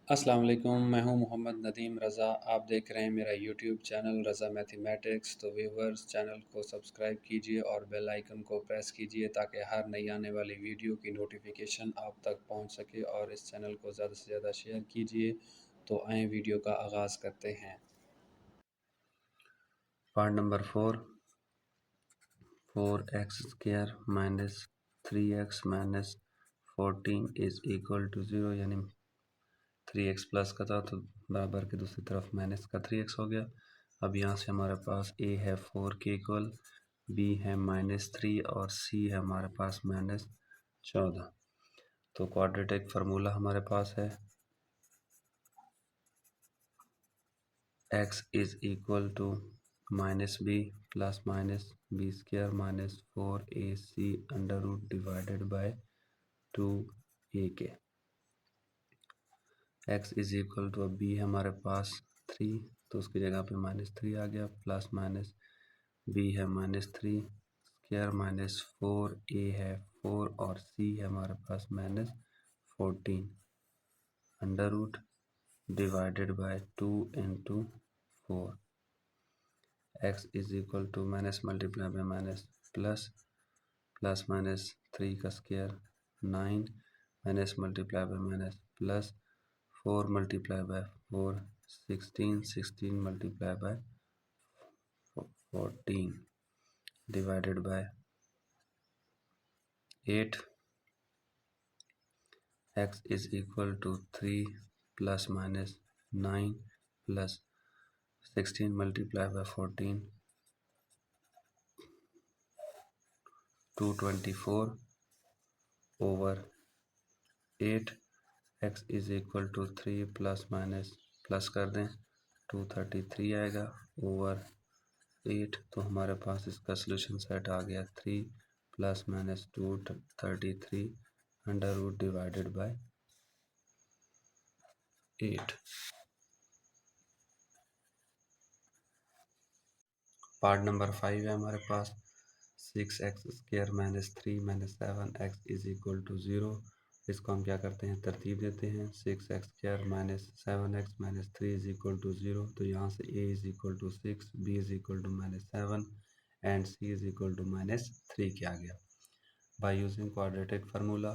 अस्सलाम वालेकुम, मैं हूं मोहम्मद नदीम रज़ा। आप देख रहे हैं मेरा यूट्यूब चैनल रज़ा मैथमेटिक्स। तो व्यूवर्स, चैनल को सब्सक्राइब कीजिए और बेल आइकन को प्रेस कीजिए ताकि हर नई आने वाली वीडियो की नोटिफिकेशन आप तक पहुंच सके, और इस चैनल को ज़्यादा से ज़्यादा शेयर कीजिए। तो आए वीडियो का आगाज़ करते हैं। Part number 4x² minus 3x minus 14 is equal to 0, यानी 3x प्लस का था तो बराबर के दूसरी तरफ माइनस का 3x हो गया। अब यहाँ से हमारे पास a है 4 के इक्वल, b है -3 और c है हमारे पास -14। तो क्वाड्रेटिक फार्मूला हमारे पास है x is equal to -b plus minus b² minus 4ac under root divided by 2a के। x इज इक्वल टू, अब b है हमारे पास 3 तो उसकी जगह पे -3 आ गया, प्लस माइनस b है -3² माइनस 4a है 4 और c है हमारे पास -14 under root divided by 2 into 4। x is equal to minus multiply by minus plus, plus minus 3 का square 9 minus multiply by minus plus 4 multiply by 4 16 16 multiply by 14 divided by 8। x is equal to 3 plus minus 9 plus 16 multiply by 14 224 over 8। x is equal to 3 plus minus plus कर दें 233 आएगा over 8। तो हमारे पास इसका solution set आ गया 3 plus minus 233 under root divided by 8। Part number 5 है हमारे पास 6x² minus 3 minus 7x is equal to 0। इसको हम क्या करते हैं, तरतीब देते हैं। 6x² minus 7x minus 3 is equal to 0। तो यहाँ से a is equal to 6, b is equal to -7 and c is equal to -3 क्या आ गया। By using quadratic formula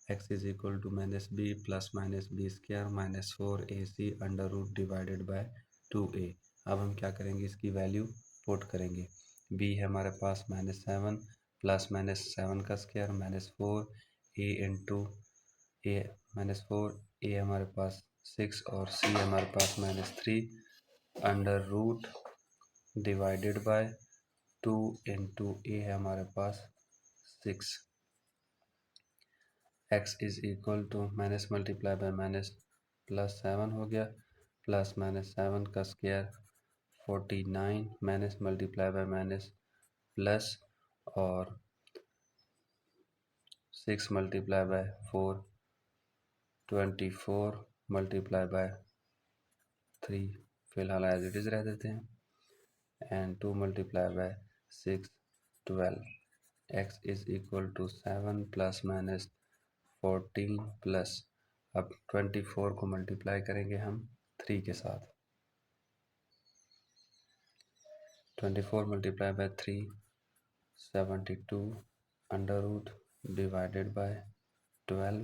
x is equal to -b plus minus b² minus 4ac under root divided by 2a। अब हम क्या करेंगे, इसकी value put करेंगे। b है हमारे पास -7 प्लस -7 का square -4 a into a -4 a हमारे पास 6 और c हमारे पास -3 under root divided by 2 into a है हमारे पास 6। x is equal to minus multiply by minus plus 7 हो गया, प्लस -7 का square 49 minus multiply by minus plus और 6 मल्टीप्लाई बाय 4 24 मल्टीप्लाई बाय 3 फिलहाल एज इट इज़ रह देते हैं and 2 multiply by 6 12। x is equal to 7 plus minus 14 plus, अब 24 को मल्टीप्लाई करेंगे हम 3 के साथ। 24 multiply by 3 72 under root divided by 12।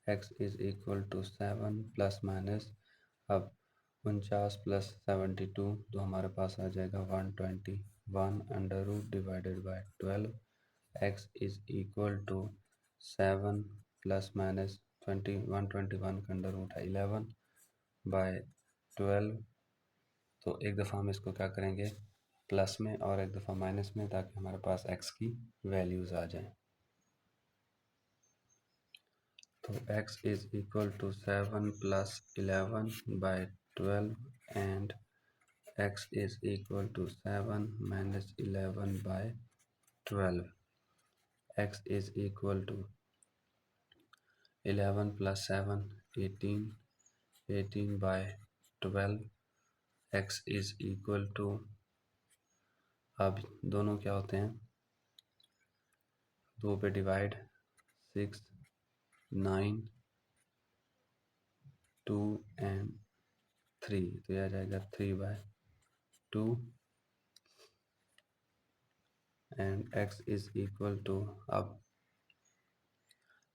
x is equal to 7 plus minus, अब 49 प्लस 72 तो हमारे पास आ जाएगा 121 under root divided by 12। x is equal to 7 plus minus 121 का अंडर रूट है 11 बाय 12। तो एक दफ़ा हम इसको क्या करेंगे प्लस में और एक दफ़ा माइनस में, ताकि हमारे पास x की वैल्यूज़ आ जाएं। तो x is equal to 7 plus 11 by 12 and x is equal to 7 minus 11 by 12। x is equal to 11 plus 7 18 18 by 12। x is equal to, अब दोनों क्या होते हैं, 2 पे डिवाइड 6 9 2 एंड 3, तो यह आ जाएगा 3/2 and x is equal to अब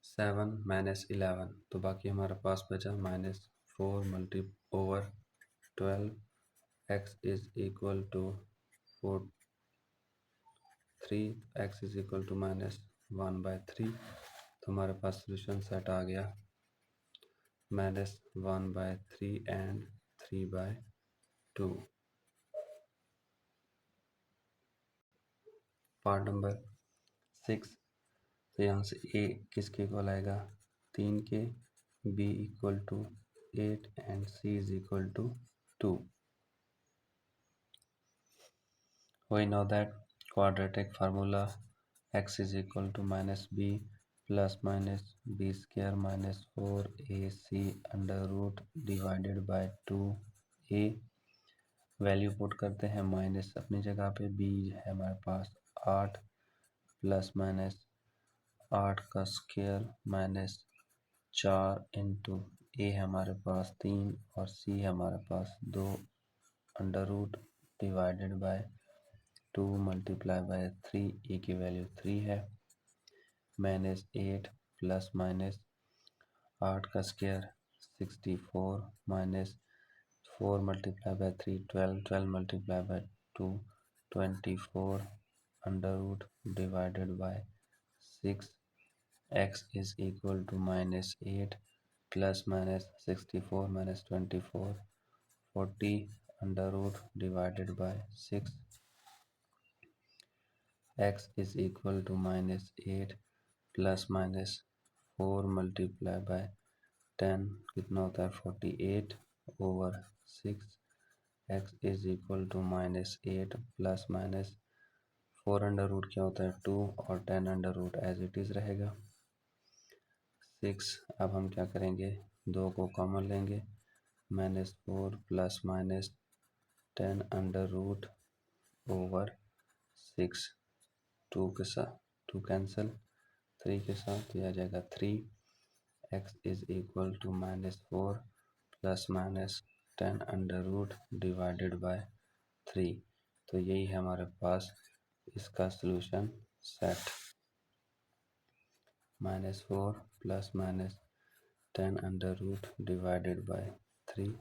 7 माइनस 11, तो बाकी हमारे पास बचा -4 multi over 12, x is equal to 4 3, x is equal to -1/3, तो हमारे पास सोल्यूशन सेट आ गया -1/3 एंड 3/2। पार्ट नंबर 6, तो यहाँ से a किसके इक्वल आएगा 3 के, b equal to 8 and c is equal to 2। We know that quadratic formula x is equal to -b plus minus b square minus 4ac under root divided by 2a। Value put करते हैं, minus अपनी जगह पे, b है हमारे पास 8 plus minus 8 का square minus 4 into a है हमारे पास 3 और c है हमारे पास 2 under root divided by 2 multiply by 3, a की वैल्यू 3 है, -8 प्लस माइनस 8 का square 64 minus 4 multiply by 3 12, 12 multiply by 2 24 under root divided by 6, x is equal to -8 plus minus 64 minus 24 40 under root divided by 6, x is equal to -8 plus minus 4 multiply by 10 कितना होता है 48 over 6, x is equal to -8 plus minus 4 under root क्या होता है 2 और 10 under root as it is रहेगा 6। अब हम क्या करेंगे, 2 को कॉमन लेंगे, -4 plus minus 10 under root over 6, 2 के साथ 2 कैंसिल, 3 के साथ यह आ जाएगा 3, x is equal to -4 plus minus 10 under root divided by 3। तो यही है हमारे पास इसका solution set, -4 plus minus 10 under root divided by 3